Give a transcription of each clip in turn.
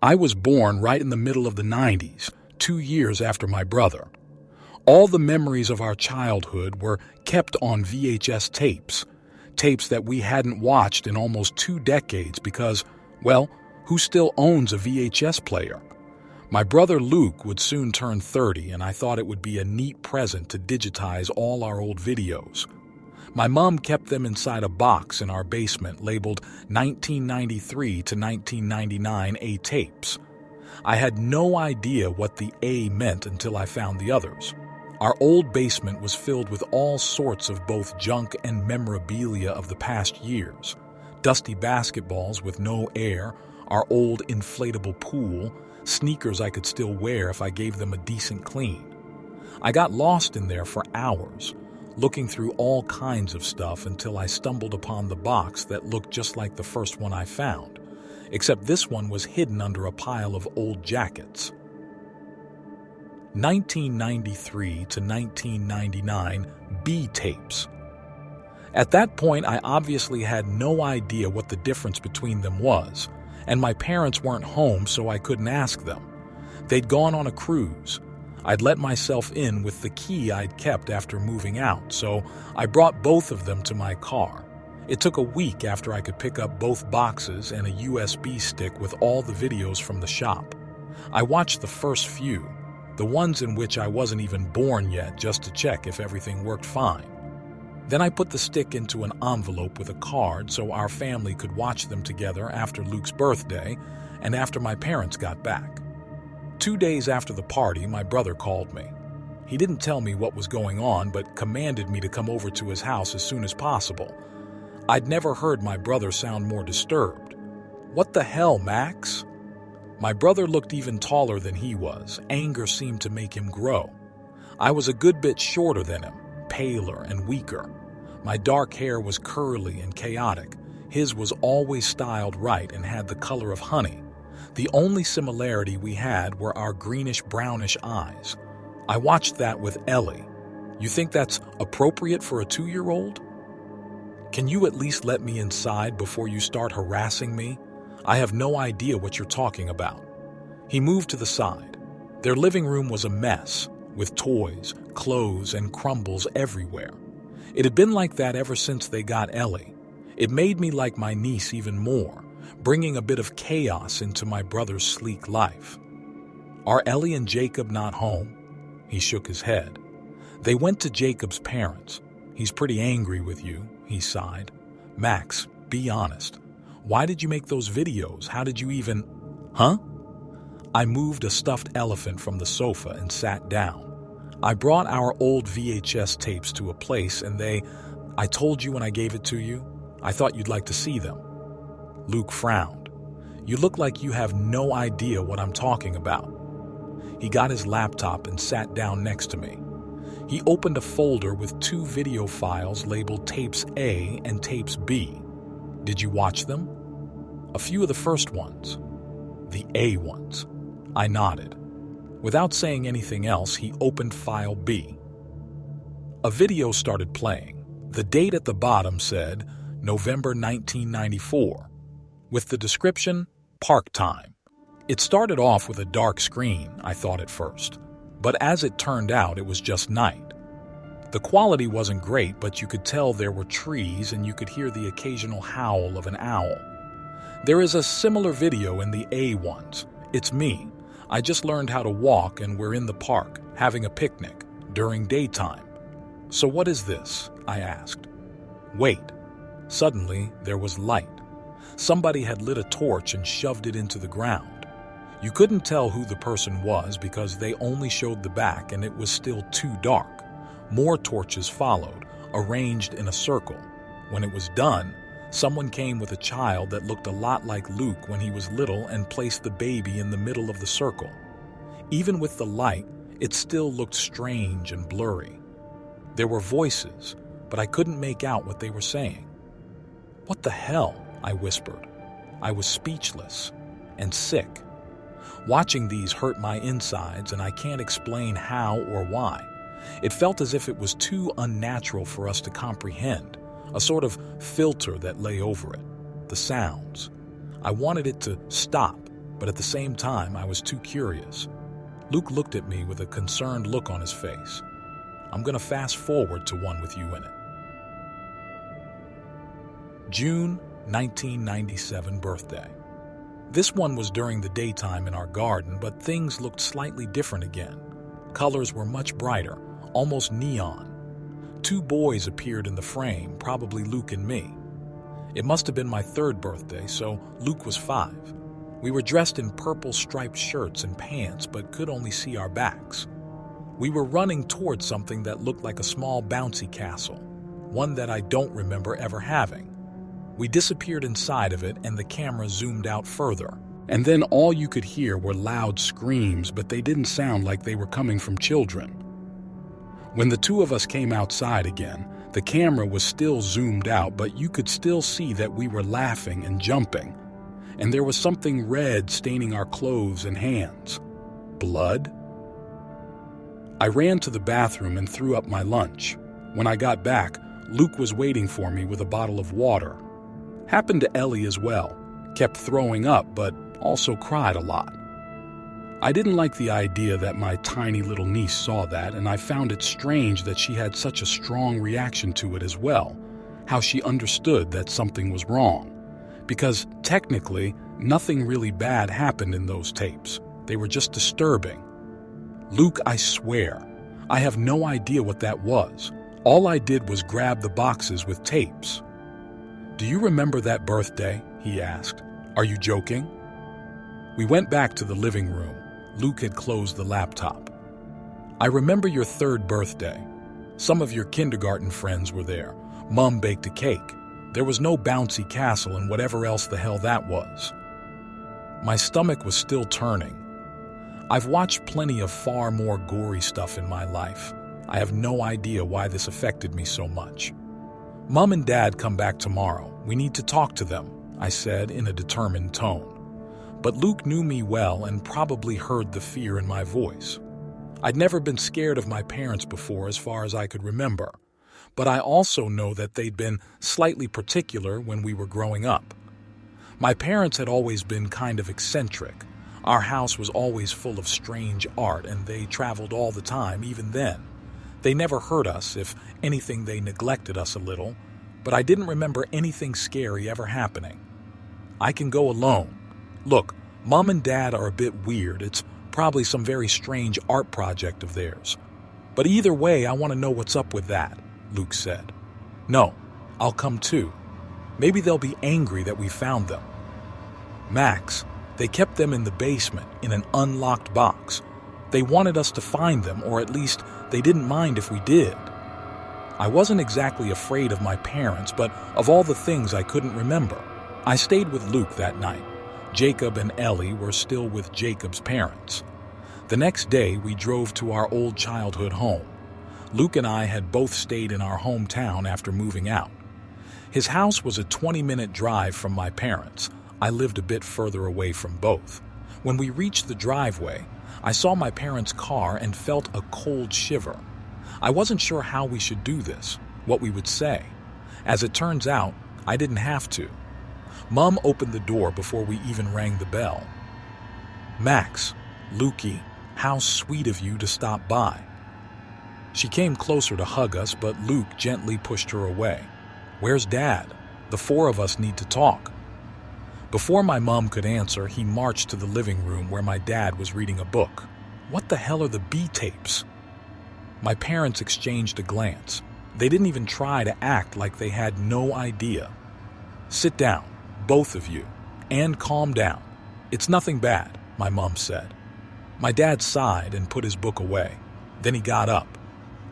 I was born right in the middle of the 90s, 2 years after my brother. All the memories of our childhood were kept on VHS tapes, tapes that we hadn't watched in almost 2 decades because, well, who still owns a VHS player? My brother Luke would soon turn 30, and I thought it would be a neat present to digitize all our old videos. My mom kept them inside a box in our basement labeled 1993 to 1999 A tapes. I had no idea what the A meant until I found the others. Our old basement was filled with all sorts of both junk and memorabilia of the past years. Dusty basketballs with no air, our old inflatable pool, sneakers I could still wear if I gave them a decent clean. I got lost in there for hours, looking through all kinds of stuff until I stumbled upon the box that looked just like the first one I found, except this one was hidden under a pile of old jackets. 1993 to 1999 B tapes. At that point, I obviously had no idea what the difference between them was, and my parents weren't home, so I couldn't ask them. They'd gone on a cruise. I'd let myself in with the key I'd kept after moving out, so I brought both of them to my car. It took a week after I could pick up both boxes and a USB stick with all the videos from the shop. I watched the first few, the ones in which I wasn't even born yet, just to check if everything worked fine. Then I put the stick into an envelope with a card so our family could watch them together after Luke's birthday and after my parents got back. 2 days after the party, my brother called me. He didn't tell me what was going on, but commanded me to come over to his house as soon as possible. I'd never heard my brother sound more disturbed. "What the hell, Max?" My brother looked even taller than he was. Anger seemed to make him grow. I was a good bit shorter than him, paler and weaker. My dark hair was curly and chaotic. His was always styled right and had the color of honey. The only similarity we had were our greenish-brownish eyes. I watched that with Ellie. You think that's appropriate for a 2-year-old? "Can you at least let me inside before you start harassing me? I have no idea what you're talking about." He moved to the side. Their living room was a mess, with toys, clothes, and crumbles everywhere. It had been like that ever since they got Ellie. It made me like my niece even more, bringing a bit of chaos into my brother's sleek life. "Are Ellie and Jacob not home?" He shook his head. "They went to Jacob's parents. He's pretty angry with you," he sighed. "Max, be honest. Why did you make those videos? How did you even—" "Huh?" I moved a stuffed elephant from the sofa and sat down. "I brought our old VHS tapes to a place and I told you when I gave it to you, I thought you'd like to see them." Luke frowned. "You look like you have no idea what I'm talking about." He got his laptop and sat down next to me. He opened a folder with 2 video files labeled Tapes A and Tapes B. "Did you watch them?" "A few of the first ones." "The A ones." I nodded. Without saying anything else, he opened file B. A video started playing. The date at the bottom said November 1994, with the description, "Park time." It started off with a dark screen, I thought at first, but as it turned out, it was just night. The quality wasn't great, but you could tell there were trees and you could hear the occasional howl of an owl. There is a similar video in the A ones. It's me. I just learned how to walk and we're in the park, having a picnic, during daytime. "So what is this?" I asked. "Wait." Suddenly, there was light. Somebody had lit a torch and shoved it into the ground. You couldn't tell who the person was because they only showed the back and it was still too dark. More torches followed, arranged in a circle. When it was done, someone came with a child that looked a lot like Luke when he was little and placed the baby in the middle of the circle. Even with the light, it still looked strange and blurry. There were voices, but I couldn't make out what they were saying. "What the hell?" I whispered. I was speechless and sick. Watching these hurt my insides, and I can't explain how or why. It felt as if it was too unnatural for us to comprehend. A sort of filter that lay over it, the sounds. I wanted it to stop, but at the same time, I was too curious. Luke looked at me with a concerned look on his face. I'm going to fast forward to one with you in it. June 1997 birthday. This one was during the daytime in our garden, but things looked slightly different again. Colors were much brighter, almost neon. 2 boys appeared in the frame, probably Luke and me. It must have been my 3rd birthday, so Luke was 5. We were dressed in purple striped shirts and pants, but could only see our backs. We were running towards something that looked like a small bouncy castle, one that I don't remember ever having. We disappeared inside of it and the camera zoomed out further. And then all you could hear were loud screams, but they didn't sound like they were coming from children. When the 2 of us came outside again, the camera was still zoomed out, but you could still see that we were laughing and jumping. And there was something red staining our clothes and hands. Blood? I ran to the bathroom and threw up my lunch. When I got back, Luke was waiting for me with a bottle of water. Happened to Ellie as well. Kept throwing up, but also cried a lot. I didn't like the idea that my tiny little niece saw that, and I found it strange that she had such a strong reaction to it as well, how she understood that something was wrong. Because technically, nothing really bad happened in those tapes. They were just disturbing. Luke, I swear, I have no idea what that was. All I did was grab the boxes with tapes. Do you remember that birthday? He asked. Are you joking? We went back to the living room. Luke had closed the laptop. I remember your 3rd birthday. Some of your kindergarten friends were there. Mom baked a cake. There was no bouncy castle and whatever else the hell that was. My stomach was still turning. I've watched plenty of far more gory stuff in my life. I have no idea why this affected me so much. Mom and Dad come back tomorrow. We need to talk to them, I said in a determined tone. But Luke knew me well and probably heard the fear in my voice. I'd never been scared of my parents before as far as I could remember, but I also know that they'd been slightly particular when we were growing up. My parents had always been kind of eccentric. Our house was always full of strange art and they traveled all the time even then. They never hurt us. If anything, they neglected us a little, but I didn't remember anything scary ever happening. I can go alone. Look, Mom and Dad are a bit weird. It's probably some very strange art project of theirs. But either way, I want to know what's up with that, Luke said. No, I'll come too. Maybe they'll be angry that we found them. Max, they kept them in the basement in an unlocked box. They wanted us to find them, or at least they didn't mind if we did. I wasn't exactly afraid of my parents, but of all the things I couldn't remember. I stayed with Luke that night. Jacob and Ellie were still with Jacob's parents. The next day, we drove to our old childhood home. Luke and I had both stayed in our hometown after moving out. His house was a 20-minute drive from my parents. I lived a bit further away from both. When we reached the driveway, I saw my parents' car and felt a cold shiver. I wasn't sure how we should do this, what we would say. As it turns out, I didn't have to. Mom opened the door before we even rang the bell. Max, Lukey, how sweet of you to stop by. She came closer to hug us, but Luke gently pushed her away. Where's Dad? The 4 of us need to talk. Before my mom could answer, he marched to the living room where my dad was reading a book. What the hell are the B tapes? My parents exchanged a glance. They didn't even try to act like they had no idea. Sit down, both of you, and calm down. It's nothing bad, my mom said. My dad sighed and put his book away. Then he got up.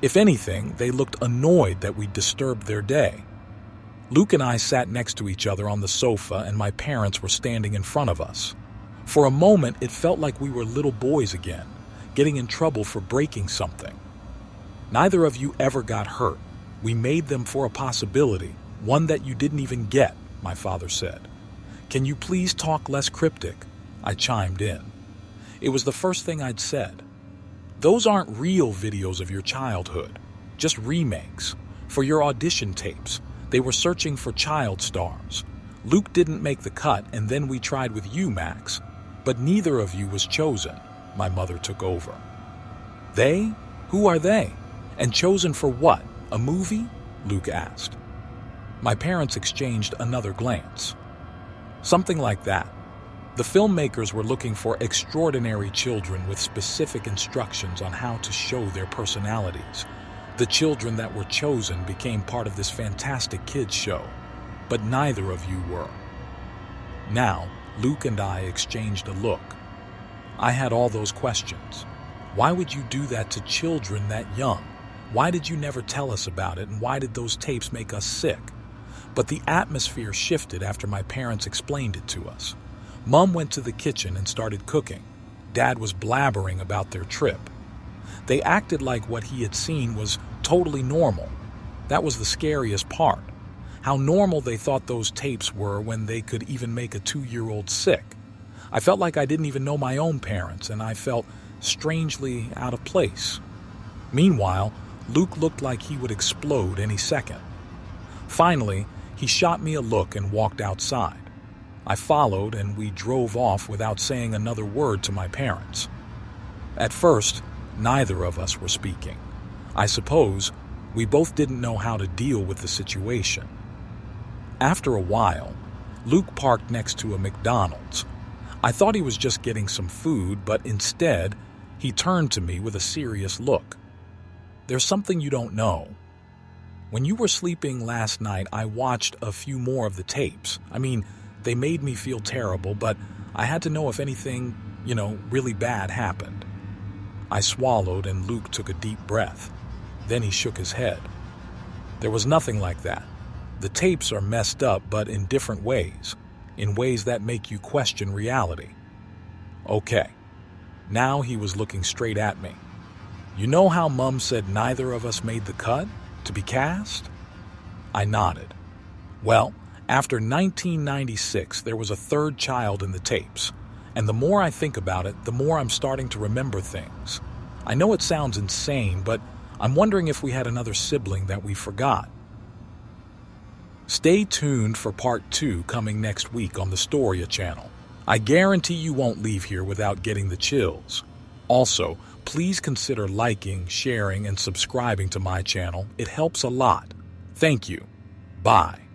If anything, they looked annoyed that we disturbed their day. Luke and I sat next to each other on the sofa and my parents were standing in front of us. For a moment, it felt like we were little boys again, getting in trouble for breaking something. Neither of you ever got hurt. We made them for a possibility, one that you didn't even get, my father said. Can you please talk less cryptic? I chimed in. It was the first thing I'd said. Those aren't real videos of your childhood, just remakes. For your audition tapes, they were searching for child stars. Luke didn't make the cut, and then we tried with you, Max. But neither of you was chosen, my mother took over. They? Who are they? And chosen for what? A movie? Luke asked. My parents exchanged another glance. Something like that. The filmmakers were looking for extraordinary children with specific instructions on how to show their personalities. The children that were chosen became part of this fantastic kids show, but neither of you were. Now, Luke and I exchanged a look. I had all those questions. Why would you do that to children that young? Why did you never tell us about it, and why did those tapes make us sick? But the atmosphere shifted after my parents explained it to us. Mom went to the kitchen and started cooking. Dad was blabbering about their trip. They acted like what he had seen was totally normal. That was the scariest part. How normal they thought those tapes were when they could even make a 2-year-old sick. I felt like I didn't even know my own parents, and I felt strangely out of place. Meanwhile, Luke looked like he would explode any second. Finally, he shot me a look and walked outside. I followed, and we drove off without saying another word to my parents. At first, neither of us were speaking. I suppose we both didn't know how to deal with the situation. After a while, Luke parked next to a McDonald's. I thought he was just getting some food, but instead, he turned to me with a serious look. There's something you don't know. When you were sleeping last night, I watched a few more of the tapes. They made me feel terrible, but I had to know if anything, really bad happened. I swallowed and Luke took a deep breath. Then he shook his head. There was nothing like that. The tapes are messed up, but in different ways, in ways that make you question reality. Okay. Now he was looking straight at me. You know how Mom said neither of us made the cut to be cast? I nodded. Well, after 1996, there was a third child in the tapes. And the more I think about it, the more I'm starting to remember things. I know it sounds insane, but I'm wondering if we had another sibling that we forgot. Stay tuned for part 2 coming next week on the Storya channel. I guarantee you won't leave here without getting the chills. Also, please consider liking, sharing, and subscribing to my channel. It helps a lot. Thank you. Bye.